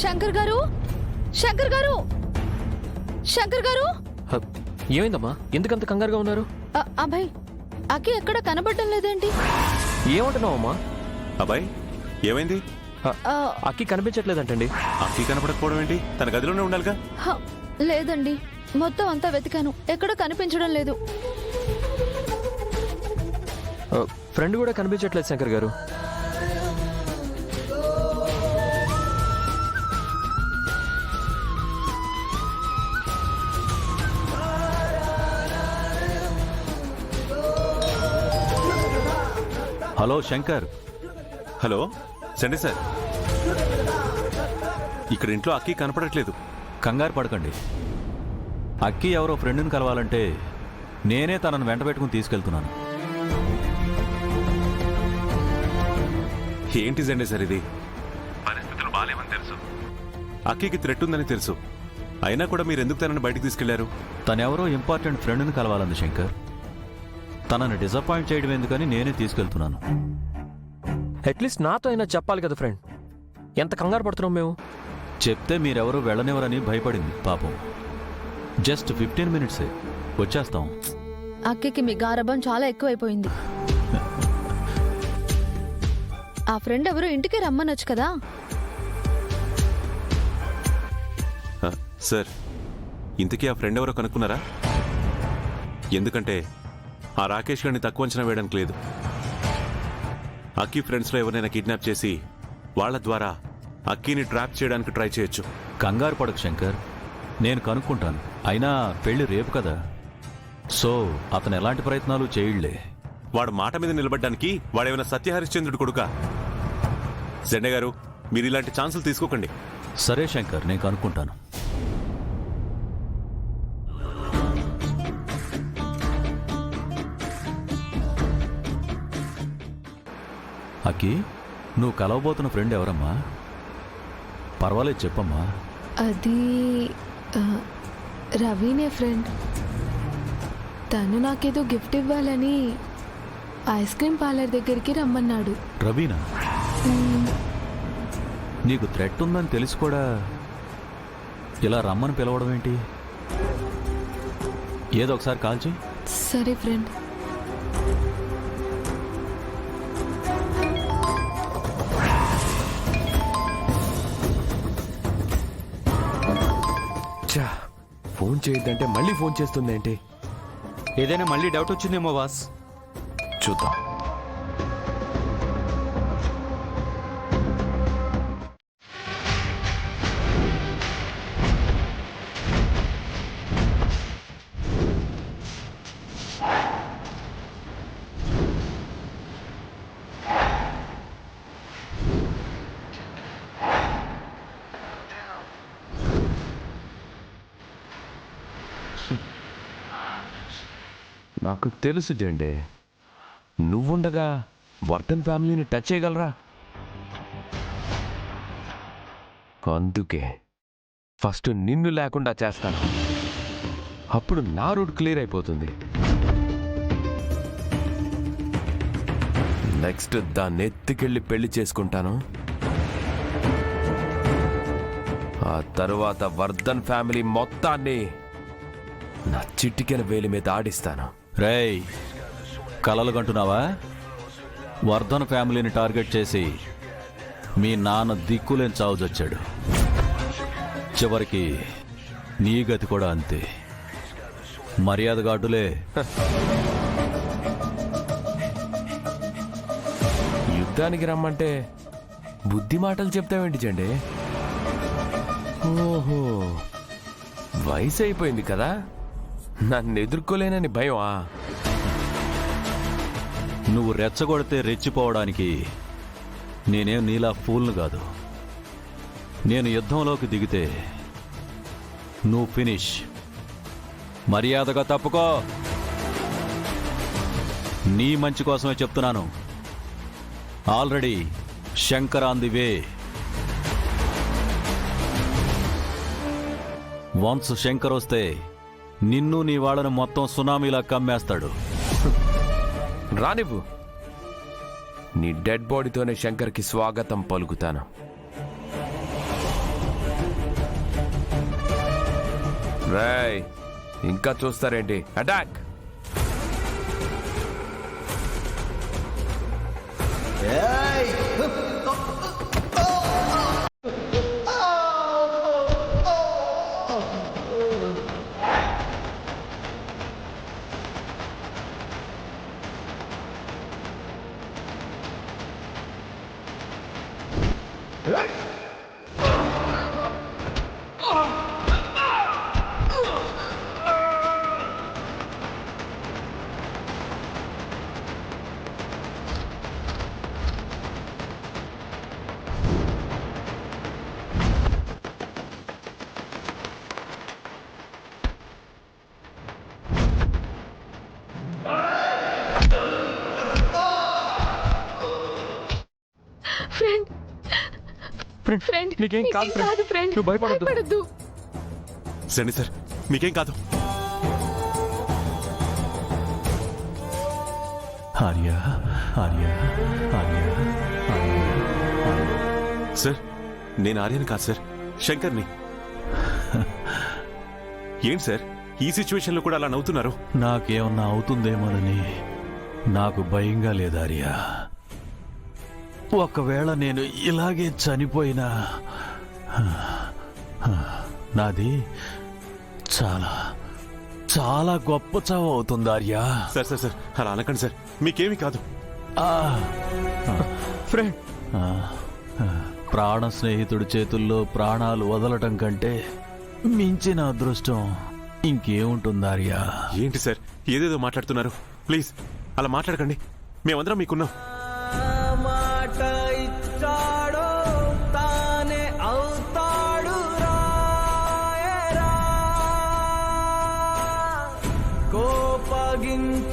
శంకర్ గారు, శంకర్ గారు, శంకర్ గారు. ఏమైందమ్మా? ఎందుకంత కంగారుగా ఉన్నారు? అభయ్, అక్కి ఎక్కడ కనబడటం లేదేంటి? ఏమంటున్నావమ్మా? అబ్బాయి ఏమైంది? అక్కి కనిపించట్లేదంటండి. అక్కి కనపడకపోవడం ఏంటి? తన గదిలోనే ఉండాలిగా. లేదండి, మొత్తం అంతా వెతికాను, ఎక్కడ కనిపించడం లేదు. ఫ్రెండ్ కూడా కనిపించట్లేదు శంకర్ గారు. Hello Shankar. Hello Sunday sir, ఇక్కడ ఇంట్లో అక్కి కనపడట్లేదు. కంగారు పడకండి. అక్కి ఎవరో ఫ్రెండ్ని కలవాలంటే నేనే తనను వెంట పెట్టుకుని తీసుకెళ్తున్నాను. ఏంటి సండే సార్ ఇది? పరిస్థితులు బాలేవని తెలుసు, అక్కికి థ్రెట్ ఉందని తెలుసు, అయినా కూడా మీరు ఎందుకు తనని బయటికి తీసుకెళ్లారు? తనెవరో ఇంపార్టెంట్ ఫ్రెండ్ని కలవాలంది శంకర్. తనని డిసప్పాయింట్ చేయడం ఎందుకని నేనే తీసుకెళ్తున్నాను. అట్లీస్ట్ నాతో అయినా చెప్పాలి కదా ఫ్రెండ్. ఎంత కంగారు పడుతున్నాం మేము. చెప్తే మీరెవరూ వెళ్ళనివ్వరని భయపడింది పాపం. జస్ట్ 15 మినిట్సే, వచ్చేస్తాం. అక్కికి మీ గారభం చాలా ఎక్కువైపోయింది. ఆ ఫ్రెండ్ ఎవరు ఇంటికి రమ్మనొచ్చు కదా. సార్, ఇంతకీ ఆ ఫ్రెండ్ ఎవరో కనుక్కున్నారా? ఎందుకంటే ఆ రాకేష్ గారిని తక్కువ అంచనా వేయడానికి లేదు. అక్కి ఫ్రెండ్స్లో ఎవరైనా కిడ్నాప్ చేసి వాళ్ళ ద్వారా అక్కిని ట్రాప్ చేయడానికి ట్రై చేయొచ్చు. కంగారు పడకు శంకర్, నేను కనుక్కుంటాను. అయినా పెళ్లి రేపు కదా, సో అతను ఎలాంటి ప్రయత్నాలు చేయళ్లే. వాడు మాట మీద నిలబడ్డానికి వాడేమైనా సత్యహరిశ్చంద్రుడు కొడుకా? జెండే గారు, మీరు ఇలాంటి ఛాన్సులు తీసుకోకండి. సరే శంకర్, నేను కనుక్కుంటాను. అక్కి, నువ్వు కలవబోతున్న ఫ్రెండ్ ఎవరమ్మా? పర్వాలేదు చెప్పమ్మా. అది రవినే ఫ్రెండ్. తను నాకేదో గిఫ్ట్ ఇవ్వాలని ఐస్ క్రీమ్ పార్లర్ దగ్గరికి రమ్మన్నాడు. రవీనా? నీకు థ్రెట్ ఉందని తెలిసి కూడా ఇలా రమ్మని పిలవడం ఏంటి? ఏదో ఒకసారి కాల్ చేయి. సరే ఫ్రెండ్. ఫోన్ చేయొద్దంటే మళ్ళీ ఫోన్ చేస్తుందేంటి? ఏదైనా మళ్ళీ డౌట్ వచ్చిందేమో బాస్. చూద్దాం. నాకు తెలుసు జెండే, నువ్వుండగా వర్ధన్ ఫ్యామిలీని టచ్ చేయగలరా? అందుకే ఫస్ట్ నిన్ను లేకుండా చేస్తాను. అప్పుడు నా రూట్ క్లియర్ అయిపోతుంది. నెక్స్ట్ దాన్ని ఎత్తుకెళ్ళి పెళ్లి చేసుకుంటాను. ఆ తరువాత వర్ధన్ ఫ్యామిలీ మొత్తాన్ని నా చిటికెన వేలి మీద ఆడిస్తాను. రేయ్, కలలు కంటున్నావా? వర్ధన్ ఫ్యామిలీని టార్గెట్ చేసి మీ నాన్న దిక్కులేని చావు చచ్చాడు. చివరికి నీ గతి కూడా అంతే. మర్యాదగా అడ్డులే. యుద్ధానికి రమ్మంటే బుద్ధి మాటలు చెప్తావేంటి జెండే? ఓహో, వయసు అయిపోయింది కదా, నన్ను ఎదుర్కోలేనని భయమా? నువ్వు రెచ్చగొడితే రెచ్చిపోవడానికి నేనేం నీలా ఫూల్ను కాదు. నేను యుద్ధంలోకి దిగితే నువ్వు ఫినిష్. మర్యాదగా తప్పుకో. నీ మంచి కోసమే చెప్తున్నాను. Already Shankar on the way. Once Shankar వస్తే నిన్ను నీ వాళ్ళను మొత్తం సునామీలా కమ్మేస్తాడు. రానివ్వు, నీ డెడ్ బాడీతోనే శంకర్కి స్వాగతం పలుకుతాను. రాయ్ ఇంకా చూస్తారేంటి? అటాక్! ఫ్రెండ్ ఫ్రెండ్ నీకేం కాదు ఫ్రెండ్. ఫ్రెండ్ నువ్వు భయపడొద్దు. భయపడొద్దు. సరే సార్, మీకేం కాదు. ఆర్య ఆర్య ఆర్య ఆర్య సార్, నేను ఆర్యని కాదు సార్, శంకర్ని. ఏంటి సార్, ఈ సిచ్యువేషన్లో కూడా అలా నవ్వుతున్నారు? నాకేమన్నా అవుతుందేమోనని నాకు భయంగా లేదార్య. ఒకవేళ నేను ఇలాగే చనిపోయినా నాది చాలా చాలా గొప్ప చావు అవుతుంది ఆర్య. సార్ సార్ సార్, అలా అనకండి సార్, మీకేమీ కాదు. ఫ్రెండ్, ప్రాణ స్నేహితుడి చేతుల్లో ప్రాణాలు వదలటం కంటే మించిన అదృష్టం ఇంకేముంటుంది ఆర్య. ఏంటి సార్, ఏదేదో మాట్లాడుతున్నారు? ప్లీజ్ అలా మాట్లాడకండి, మేమందరం మీకున్నాం. మాట ఇచ్చాడో తానే అవుతాడు రాయరా, కోపగించాడు